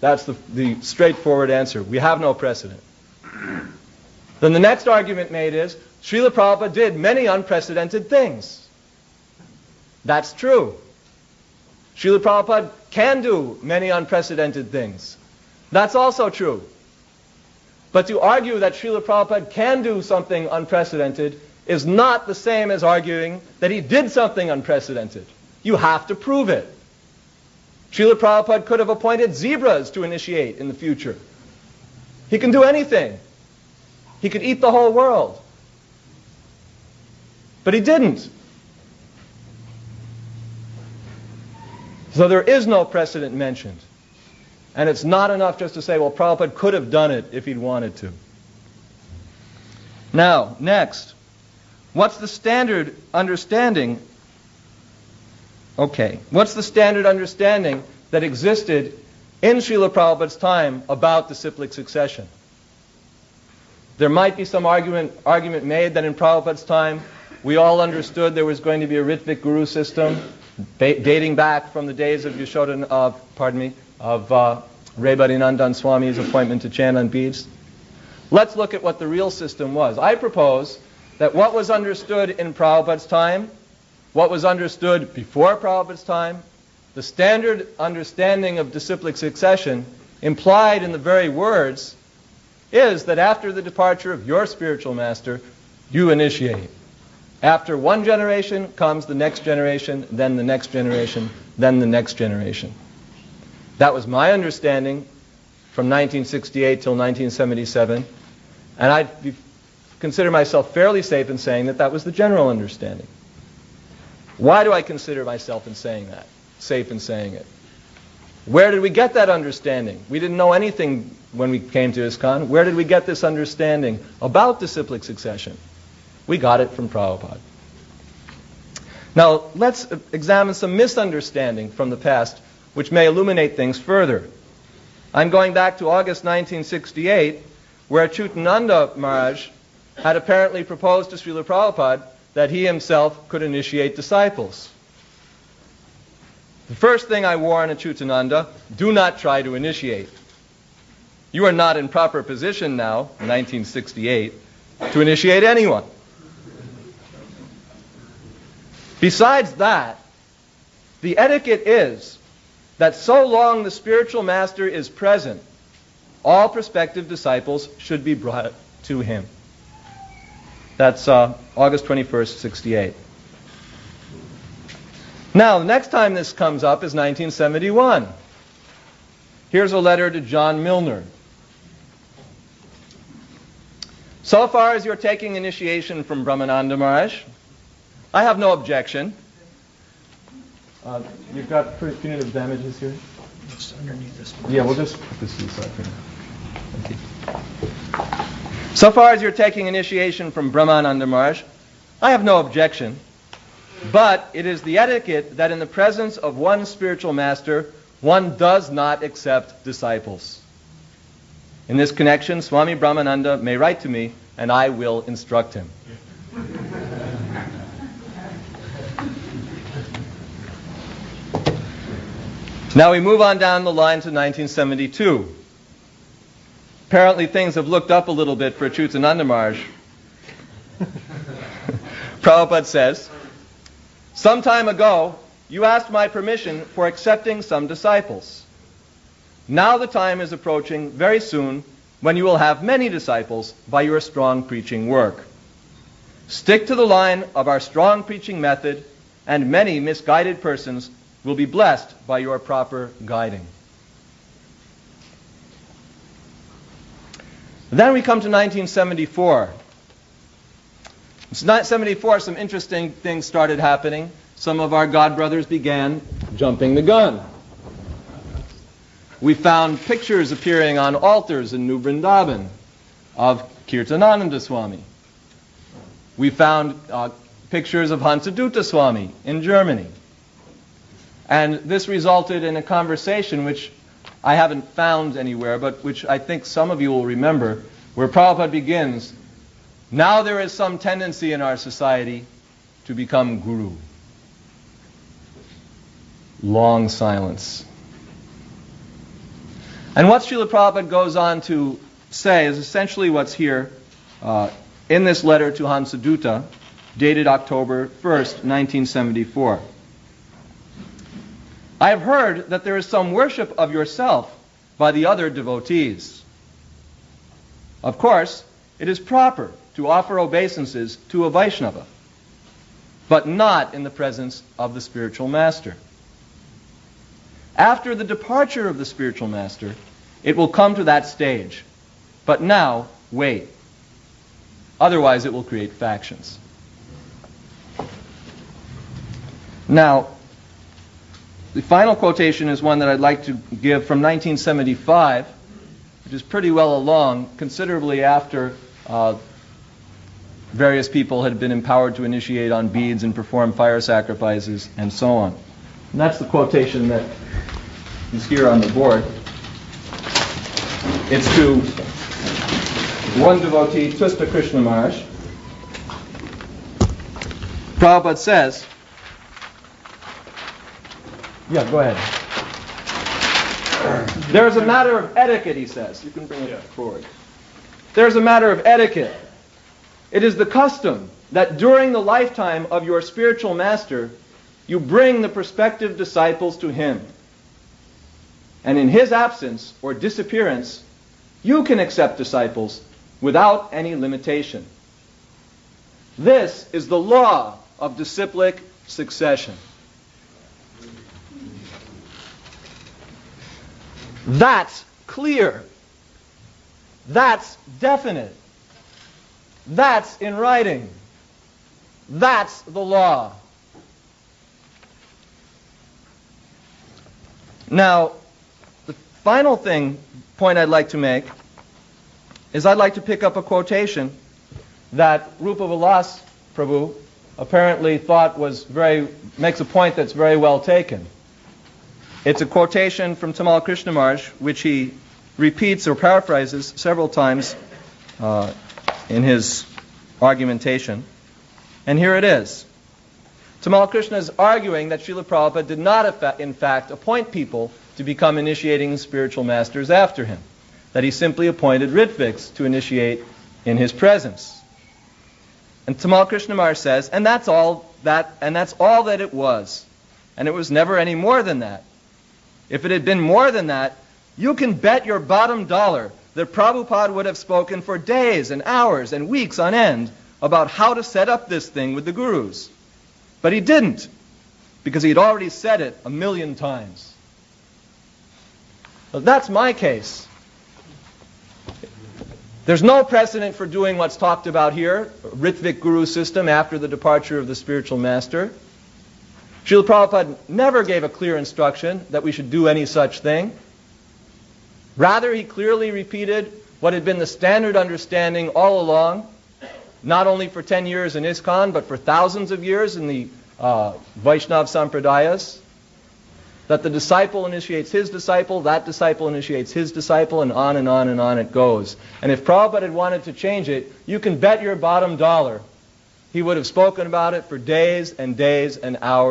That's the straightforward answer. We have no precedent. Then the next argument made is, Srila Prabhupada did many unprecedented things. That's true. Srila Prabhupada can do many unprecedented things. That's also true. But to argue that Srila Prabhupada can do something unprecedented is not the same as arguing that he did something unprecedented. You have to prove it. Srila Prabhupada could have appointed zebras to initiate in the future. He can do anything. He could eat the whole world. But he didn't. So there is no precedent mentioned. And it's not enough just to say, well, Prabhupada could have done it if he'd wanted to. Now, next, what's the standard understanding? Okay, what's the standard understanding that existed in Srila Prabhupada's time about disciplic succession? There might be some argument made that in Prabhupada's time we all understood there was going to be a Ritvik Guru system dating back from the days of Rebharinandan Swami's appointment to chant on beads. Let's look at what the real system was. I propose that what was understood in Prabhupada's time, what was understood before Prabhupada's time, the standard understanding of disciplic succession implied in the very words is that after the departure of your spiritual master, you initiate. After one generation comes the next generation, then the next generation, then the next generation. That was my understanding from 1968 till 1977, and I consider myself fairly safe in saying that that was the general understanding. Why do I consider myself safe in saying it? Where did we get that understanding? We didn't know anything when we came to ISKCON. Where did we get this understanding about disciplic succession? We got it from Prabhupada. Now, let's examine some misunderstanding from the past which may illuminate things further. I'm going back to August 1968, where Chutananda Maharaj had apparently proposed to Srila Prabhupada that he himself could initiate disciples. The first thing I warn Chutananda, do not try to initiate. You are not in proper position now, 1968, to initiate anyone. Besides that, the etiquette is that so long the spiritual master is present, all prospective disciples should be brought to him. That's August 21st, 68. Now, the next time this comes up is 1971. Here's a letter to John Milner. So far as you're taking initiation from Brahmananda Maharaj, I have no objection. You've got punitive damages here? It's underneath this one. Yeah, we'll just put this aside for now. Thank you. So far as you're taking initiation from Brahmananda Maharaj, I have no objection. But it is the etiquette that in the presence of one spiritual master, one does not accept disciples. In this connection, Swami Brahmananda may write to me, and I will instruct him. Now we move on down the line to 1972. Apparently things have looked up a little bit for Chutananda Maharaj. Prabhupada says, some time ago, you asked my permission for accepting some disciples. Now the time is approaching very soon when you will have many disciples by your strong preaching work. Stick to the line of our strong preaching method, and many misguided persons will be blessed by your proper guiding. Then we come to 1974. In 1974, some interesting things started happening. Some of our God brothers began jumping the gun. We found pictures appearing on altars in New Vrindavan of Kirtanananda Swami. We found pictures of Hansadutta Swami in Germany. And this resulted in a conversation which I haven't found anywhere, but which I think some of you will remember, where Prabhupada begins, now there is some tendency in our society to become guru. Long silence. And what Srila Prabhupada goes on to say is essentially what's here in this letter to Hansadutta, dated October 1st, 1974. I have heard that there is some worship of yourself by the other devotees. Of course, it is proper to offer obeisances to a Vaishnava, but not in the presence of the spiritual master. After the departure of the spiritual master, it will come to that stage. But now, wait. Otherwise, it will create factions. Now, the final quotation is one that I'd like to give from 1975, which is pretty well along, considerably after various people had been empowered to initiate on beads and perform fire sacrifices and so on. And that's the quotation that is here on the board. It's to one devotee, Tusta Krishna Maharaj. Prabhupada says, yeah, go ahead. There's a matter of etiquette, he says. You can bring it forward. There's a matter of etiquette. It is the custom that during the lifetime of your spiritual master, you bring the prospective disciples to him. And in his absence or disappearance, you can accept disciples without any limitation. This is the law of disciplic succession. That's clear. That's definite. That's in writing. That's the law. Now, the final point I'd like to make is I'd like to pick up a quotation that Rupa Vilas Prabhu apparently thought makes a point that's very well taken. It's a quotation from Tamal Krishna Maharaj, which he repeats or paraphrases several times in his argumentation. And here it is. Tamal Krishna is arguing that Srila Prabhupada did not, in fact, appoint people to become initiating spiritual masters after him. That he simply appointed Ritviks to initiate in his presence. And Tamal Krishna Maharaj says, and that's all that it was. And it was never any more than that. If it had been more than that, you can bet your bottom dollar that Prabhupada would have spoken for days and hours and weeks on end about how to set up this thing with the gurus. But he didn't, because he'd already said it 1,000,000 times. Well, that's my case. There's no precedent for doing what's talked about here, Ritvik Guru system after the departure of the spiritual master. Srila Prabhupada never gave a clear instruction that we should do any such thing. Rather, he clearly repeated what had been the standard understanding all along, not only for 10 years in ISKCON, but for thousands of years in the Vaishnav Sampradayas, that the disciple initiates his disciple, that disciple initiates his disciple, and on and on and on it goes. And if Prabhupada had wanted to change it, you can bet your bottom dollar he would have spoken about it for days and days and hours.